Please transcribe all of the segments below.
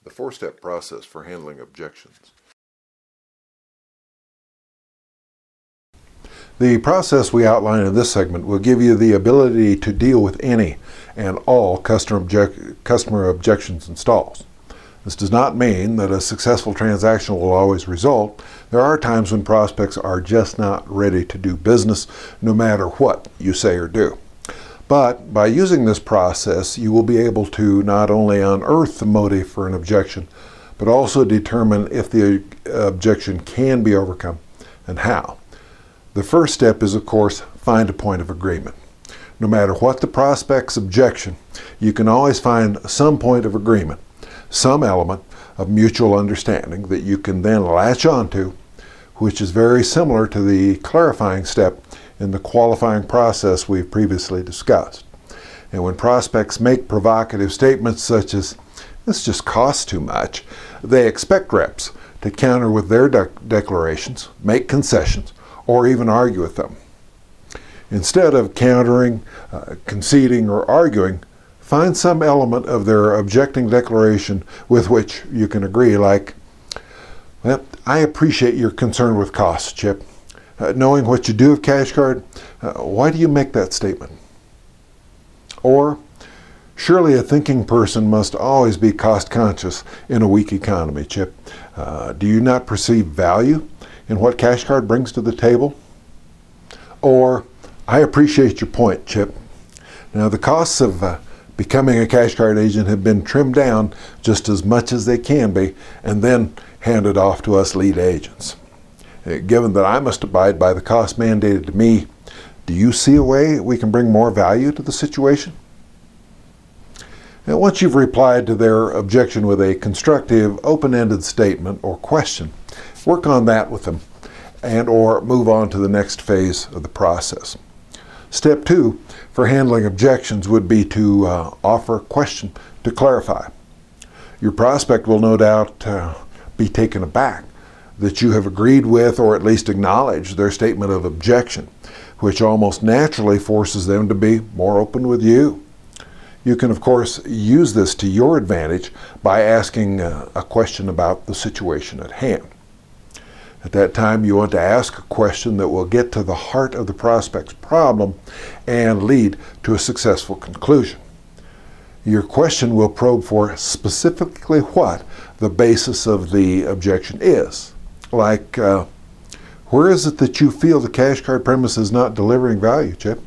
the four-step process for handling objections. The process we outline in this segment will give you the ability to deal with any and all customer objections and stalls. This does not mean that a successful transaction will always result. There are times when prospects are just not ready to do business, no matter what you say or do. But by using this process, you will be able to not only unearth the motive for an objection, but also determine if the objection can be overcome and how. The first step is, of course, find a point of agreement. No matter what the prospect's objection, you can always find some point of agreement, some element of mutual understanding that you can then latch onto, which is very similar to the clarifying step in the qualifying process we've previously discussed. And when prospects make provocative statements such as, "This just costs too much," they expect reps to counter with their declarations, make concessions, or even argue with them. Instead of countering, conceding, or arguing, find some element of their objecting declaration with which you can agree, like, "Well, I appreciate your concern with costs, Chip. Knowing what you do with CashCard, why do you make that statement?" Or, "Surely a thinking person must always be cost-conscious in a weak economy, Chip. Do you not perceive value in what CashCard brings to the table?" Or, "I appreciate your point, Chip. Now, the costs of becoming a CashCard agent have been trimmed down just as much as they can be, and then handed off to us lead agents. Given that I must abide by the cost mandated to me, do you see a way we can bring more value to the situation?" And once you've replied to their objection with a constructive, open-ended statement or question, work on that with them and/or move on to the next phase of the process. Step 2 for handling objections would be to offer a question to clarify. Your prospect will no doubt be taken aback that you have agreed with or at least acknowledged their statement of objection, which almost naturally forces them to be more open with you. You can, of course, use this to your advantage by asking a question about the situation at hand. At that time, you want to ask a question that will get to the heart of the prospect's problem and lead to a successful conclusion. Your question will probe for specifically what the basis of the objection is. Like, where is it that you feel the CashCard premise is not delivering value, Chip?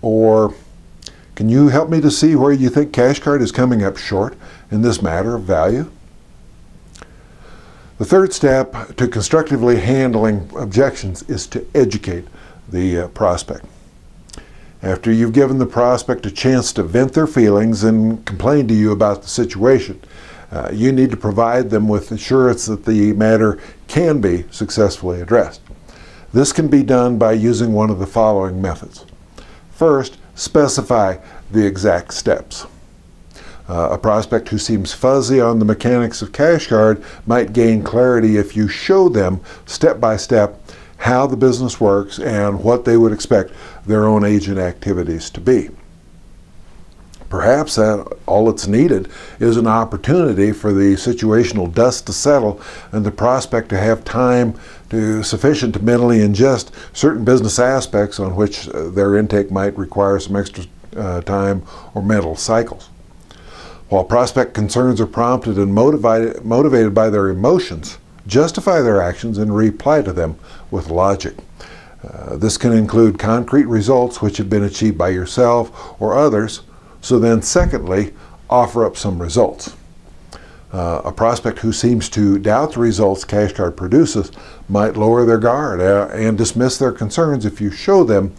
Or, can you help me to see where you think CashCard is coming up short in this matter of value? The third step to constructively handling objections is to educate the prospect. After you've given the prospect a chance to vent their feelings and complain to you about the situation, you need to provide them with assurance that the matter can be successfully addressed. This can be done by using one of the following methods. First, specify the exact steps. A prospect who seems fuzzy on the mechanics of CashCard might gain clarity if you show them step by step how the business works and what they would expect their own agent activities to be. Perhaps all that's needed is an opportunity for the situational dust to settle and the prospect to have time sufficient to mentally ingest certain business aspects on which their intake might require some extra time or mental cycles. While prospect concerns are prompted and motivated by their emotions, justify their actions and reply to them with logic. This can include concrete results which have been achieved by yourself or others. So then, secondly, offer up some results. A prospect who seems to doubt the results CashCard produces might lower their guard and dismiss their concerns if you show them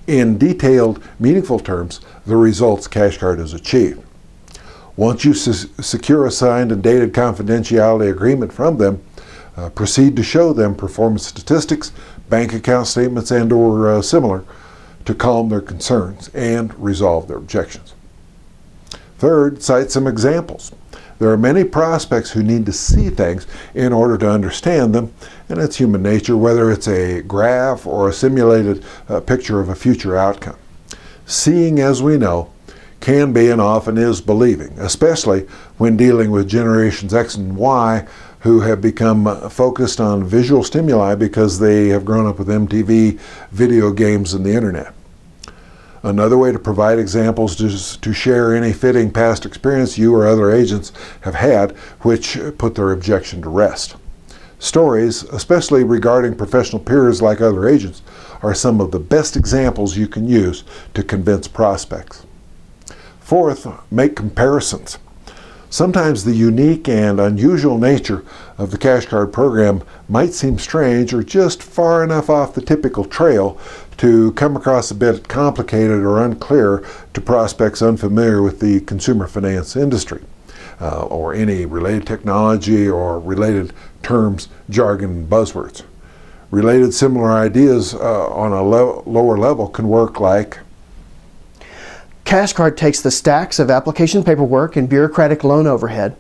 in detailed, meaningful terms the results CashCard has achieved. Once you secure a signed and dated confidentiality agreement from them, proceed to show them performance statistics, bank account statements, and/or similar to calm their concerns and resolve their objections. Third, cite some examples. There are many prospects who need to see things in order to understand them, and it's human nature, whether it's a graph or a simulated picture of a future outcome. Seeing, as we know, can be and often is believing, especially when dealing with generations X and Y who have become focused on visual stimuli because they have grown up with MTV, video games, and the internet. Another way to provide examples is to share any fitting past experience you or other agents have had which put their objection to rest. Stories, especially regarding professional peers like other agents, are some of the best examples you can use to convince prospects. Fourth, make comparisons. Sometimes the unique and unusual nature of the cash card program might seem strange or just far enough off the typical trail to come across a bit complicated or unclear to prospects unfamiliar with the consumer finance industry, or any related technology or related terms, jargon, and buzzwords. Related similar ideas on a lower level can work like: Cash Card takes the stacks of application paperwork and bureaucratic loan overhead,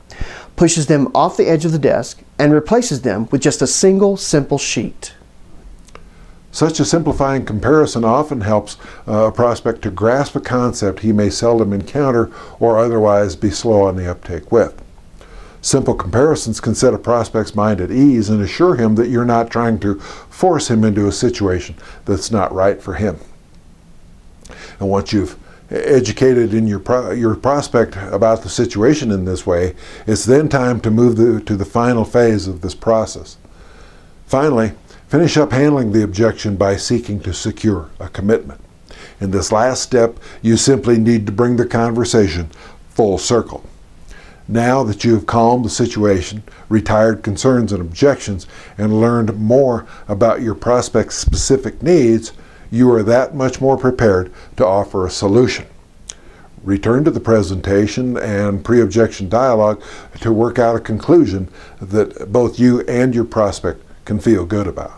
pushes them off the edge of the desk, and replaces them with just a single simple sheet. Such a simplifying comparison often helps a prospect to grasp a concept he may seldom encounter or otherwise be slow on the uptake with. Simple comparisons can set a prospect's mind at ease and assure him that you're not trying to force him into a situation that's not right for him. And once you've educated in your prospect about the situation in this way, it's then time to move to the final phase of this process. Finally, finish up handling the objection by seeking to secure a commitment. In this last step, you simply need to bring the conversation full circle. Now that you have calmed the situation, retired concerns and objections, and learned more about your prospect's specific needs, you are that much more prepared to offer a solution. Return to the presentation and pre-objection dialogue to work out a conclusion that both you and your prospect can feel good about.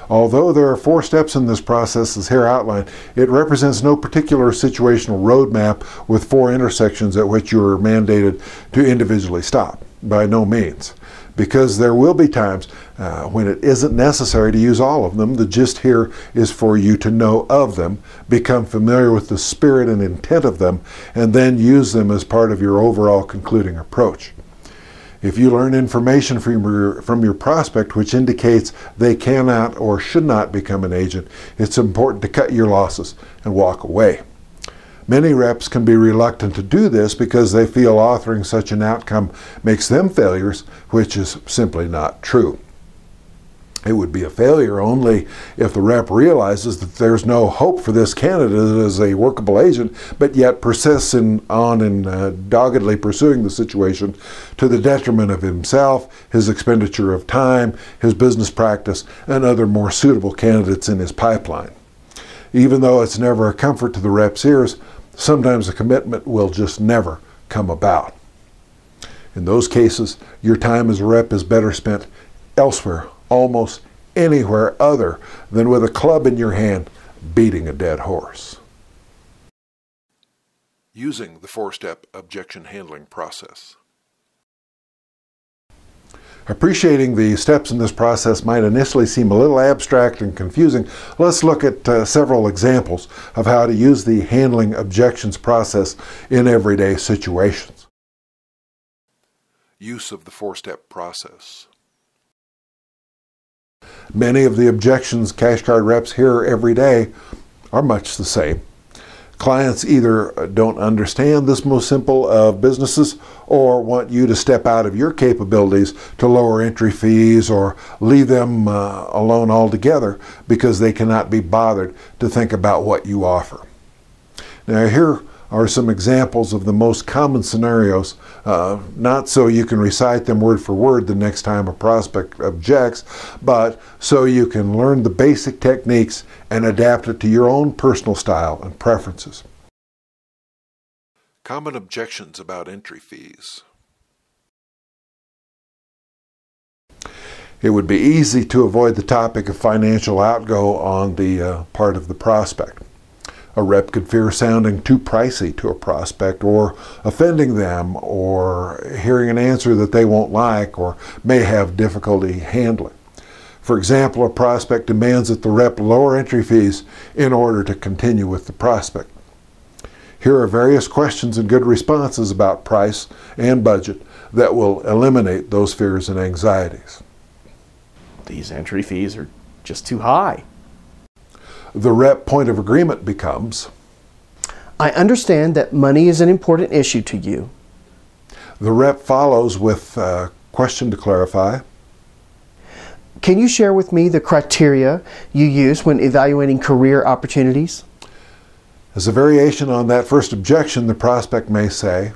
Although there are 4 steps in this process as here outlined, it represents no particular situational roadmap with 4 intersections at which you are mandated to individually stop. By no means. Because there will be times when it isn't necessary to use all of them. The gist here is for you to know of them, become familiar with the spirit and intent of them, and then use them as part of your overall concluding approach. If you learn information from your prospect which indicates they cannot or should not become an agent, it's important to cut your losses and walk away. Many reps can be reluctant to do this because they feel authoring such an outcome makes them failures, which is simply not true. It would be a failure only if the rep realizes that there's no hope for this candidate as a workable agent, but yet persists on doggedly pursuing the situation to the detriment of himself, his expenditure of time, his business practice, and other more suitable candidates in his pipeline. Even though it's never a comfort to the rep's ears, sometimes a commitment will just never come about. In those cases, your time as a rep is better spent elsewhere, almost anywhere other than with a club in your hand beating a dead horse. Using the 4-step objection handling process. Appreciating the steps in this process might initially seem a little abstract and confusing. Let's look at several examples of how to use the handling objections process in everyday situations. Use of the 4-step process. Many of the objections cash card reps hear every day are much the same. Clients either don't understand this most simple of businesses or want you to step out of your capabilities to lower entry fees or leave them alone altogether because they cannot be bothered to think about what you offer. Now here are some examples of the most common scenarios, not so you can recite them word for word the next time a prospect objects, but so you can learn the basic techniques and adapt it to your own personal style and preferences. Common objections about entry fees. It would be easy to avoid the topic of financial outgo on the part of the prospect. A rep could fear sounding too pricey to a prospect or offending them or hearing an answer that they won't like or may have difficulty handling. For example, a prospect demands that the rep lower entry fees in order to continue with the prospect. Here are various questions and good responses about price and budget that will eliminate those fears and anxieties. These entry fees are just too high. The rep point of agreement becomes, I understand that money is an important issue to you. the rep follows with a question to clarify. Can you share with me the criteria you use when evaluating career opportunities? As a variation on that first objection, the prospect may say,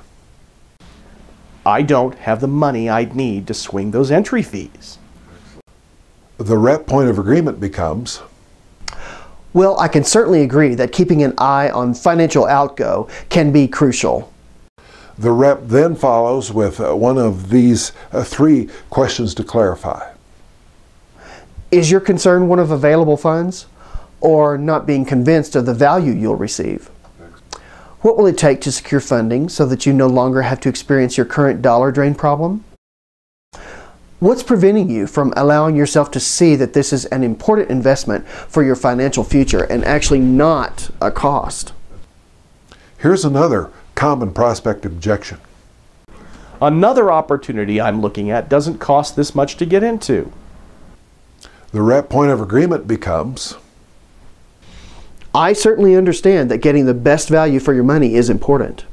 I don't have the money I'd need to swing those entry fees. the rep point of agreement becomes, Well, I can certainly agree that keeping an eye on financial outgo can be crucial. the rep then follows with one of these three questions to clarify. Is your concern one of available funds or not being convinced of the value you'll receive? What will it take to secure funding so that you no longer have to experience your current dollar drain problem? What's preventing you from allowing yourself to see that this is an important investment for your financial future and actually not a cost? Here's another common prospect objection. Another opportunity I'm looking at doesn't cost this much to get into. The rep point of agreement becomes, I certainly understand that getting the best value for your money is important.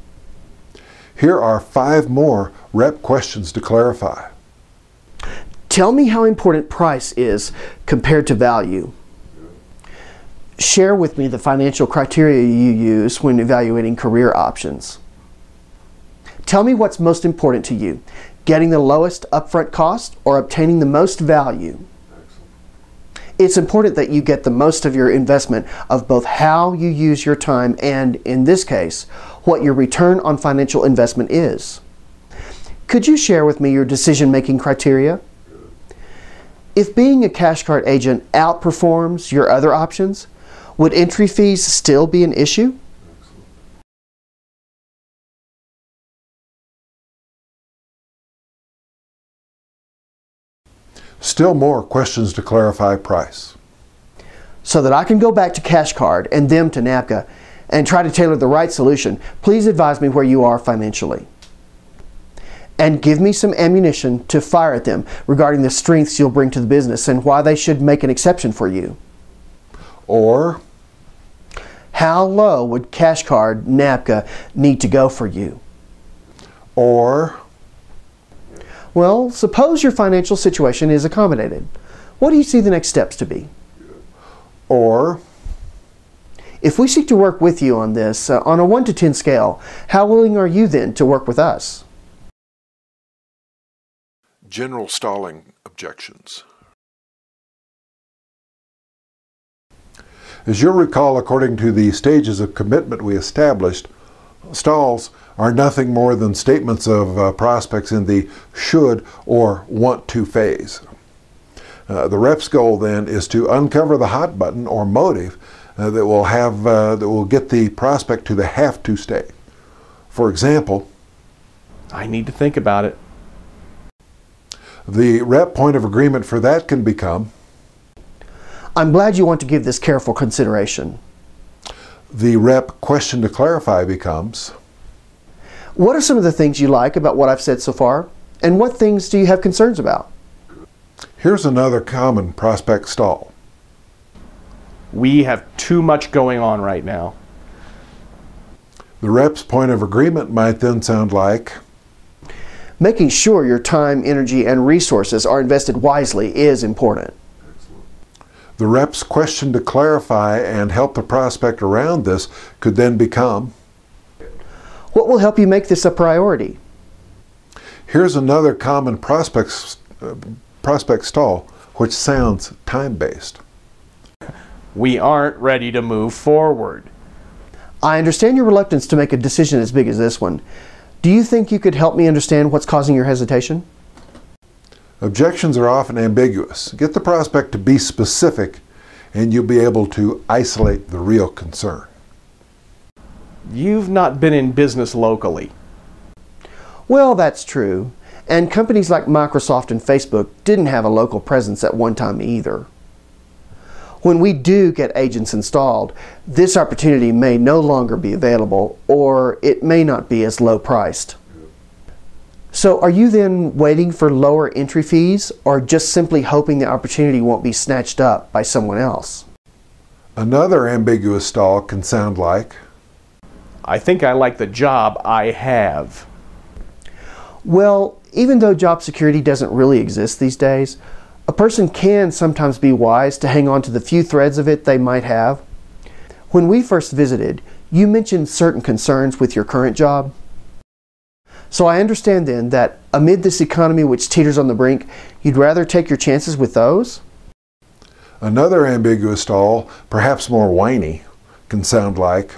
here are 5 more rep questions to clarify. Tell me how important price is compared to value. Share with me the financial criteria you use when evaluating career options. Tell me what's most important to you, getting the lowest upfront cost or obtaining the most value. It's important that you get the most of your investment of both how you use your time and, in this case, what your return on financial investment is. Could you share with me your decision-making criteria? If being a cash card agent outperforms your other options, would entry fees still be an issue? Still more questions to clarify price. So that I can go back to Cash Card and them to NAPCA and try to tailor the right solution, please advise me where you are financially. And give me some ammunition to fire at them regarding the strengths you'll bring to the business and why they should make an exception for you. Or, how low would Cash Card NAPCA need to go for you? or, Well, suppose your financial situation is accommodated. What do you see the next steps to be? or, If we seek to work with you on this, on a 1 to 10 scale, how willing are you then to work with us? general stalling objections. As you'll recall, according to the stages of commitment we established, stalls are nothing more than statements of prospects in the should or want to phase. The rep's goal then is to uncover the hot button or motive that will get the prospect to the have to state. For example, I need to think about it. the rep point of agreement for that can become, I'm glad you want to give this careful consideration. the rep question to clarify becomes, What are some of the things you like about what I've said so far? And what things do you have concerns about? here's another common prospect stall. We have too much going on right now. The rep's point of agreement might then sound like, Making sure your time, energy, and resources are invested wisely is important. the rep's question to clarify and help the prospect around this could then become, What will help you make this a priority? here's another common prospect stall, which sounds time-based. We aren't ready to move forward. I understand your reluctance to make a decision as big as this one. Do you think you could help me understand what's causing your hesitation? Objections are often ambiguous. Get the prospect to be specific and you'll be able to isolate the real concern. You've not been in business locally. Well, that's true. And companies like Microsoft and Facebook didn't have a local presence at one time either. When we do get agents installed, this opportunity may no longer be available, or it may not be as low priced. So are you then waiting for lower entry fees, or just simply hoping the opportunity won't be snatched up by someone else? Another ambiguous stall can sound like, I think I like the job I have. Well, even though job security doesn't really exist these days, a person can sometimes be wise to hang on to the few threads of it they might have. When we first visited, you mentioned certain concerns with your current job. So I understand then that amid this economy which teeters on the brink, you'd rather take your chances with those? Another ambiguous stall, perhaps more whiny, can sound like,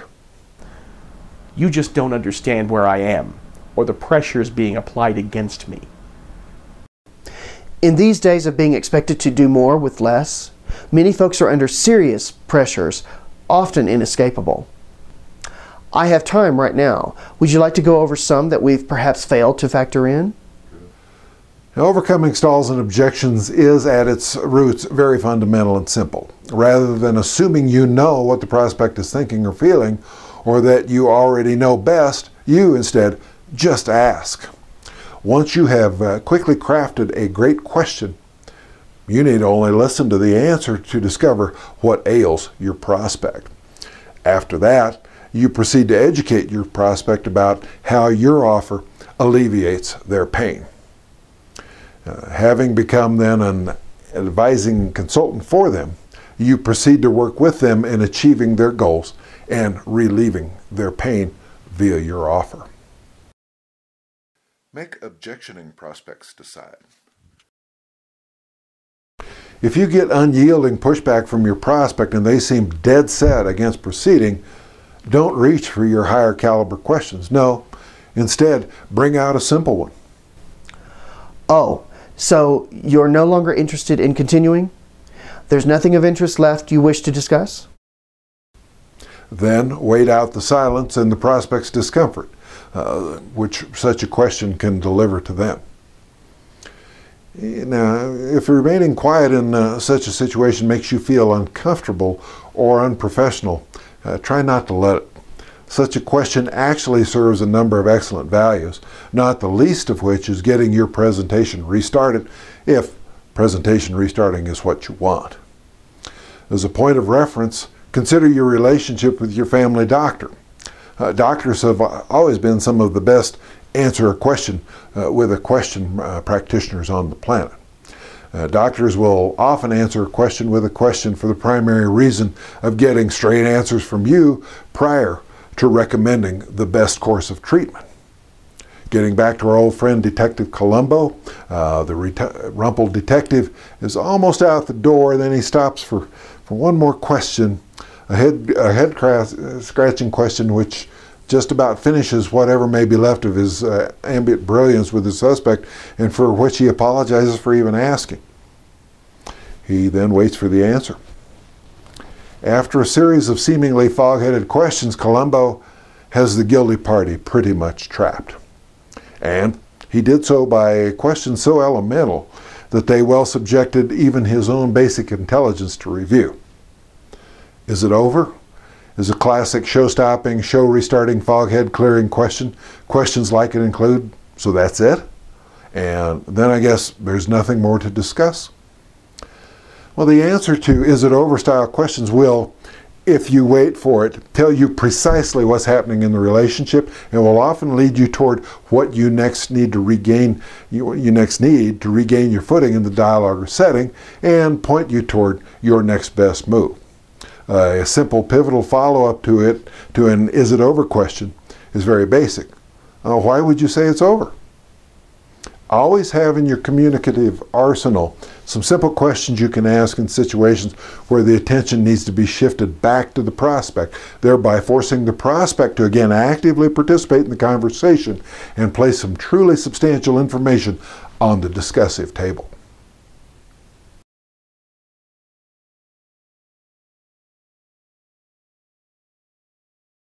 You just don't understand where I am, or the pressures being applied against me. In these days of being expected to do more with less, many folks are under serious pressures, often inescapable. I have time right now. Would you like to go over some that we've perhaps failed to factor in? Now, overcoming stalls and objections is at its roots very fundamental and simple. Rather than assuming you know what the prospect is thinking or feeling, or that you already know best, you instead just ask. Once you have quickly crafted a great question, you need only listen to the answer to discover what ails your prospect. After that, you proceed to educate your prospect about how your offer alleviates their pain. Having become then an advising consultant for them, you proceed to work with them in achieving their goals and relieving their pain via your offer. Make objectioning prospects decide. If you get unyielding pushback from your prospect and they seem dead set against proceeding, don't reach for your higher caliber questions. No, instead, bring out a simple one. Oh, so you're no longer interested in continuing? There's nothing of interest left you wish to discuss? Then wait out the silence and the prospect's discomfort, which such a question can deliver to them. Now, if remaining quiet in such a situation makes you feel uncomfortable or unprofessional, try not to let it. Such a question actually serves a number of excellent values, not the least of which is getting your presentation restarted, if presentation restarting is what you want. As a point of reference, consider your relationship with your family doctor. Doctors have always been some of the best answer a question with a question practitioners on the planet. Doctors will often answer a question with a question for the primary reason of getting straight answers from you prior to recommending the best course of treatment. Getting back to our old friend Detective Columbo, the rumpled detective is almost out the door, then he stops for one more question, a head-scratching question which just about finishes whatever may be left of his ambient brilliance with the suspect, and for which he apologizes for even asking. He then waits for the answer. After a series of seemingly fog-headed questions, Columbo has the guilty party pretty much trapped. And he did so by a question so elemental that they well subjected even his own basic intelligence to review. Is it over? Is a classic show-stopping, show-restarting, fog-head-clearing question. Questions like it include, so that's it? And then I guess there's nothing more to discuss? Well, the answer to is it over style questions will, if you wait for it, tell you precisely what's happening in the relationship and will often lead you toward what you next need to regain your footing in the dialogue or setting and point you toward your next best move. A simple pivotal follow-up to an is it over question is very basic. Why would you say it's over? Always have in your communicative arsenal some simple questions you can ask in situations where the attention needs to be shifted back to the prospect, thereby forcing the prospect to again actively participate in the conversation and place some truly substantial information on the discussive table.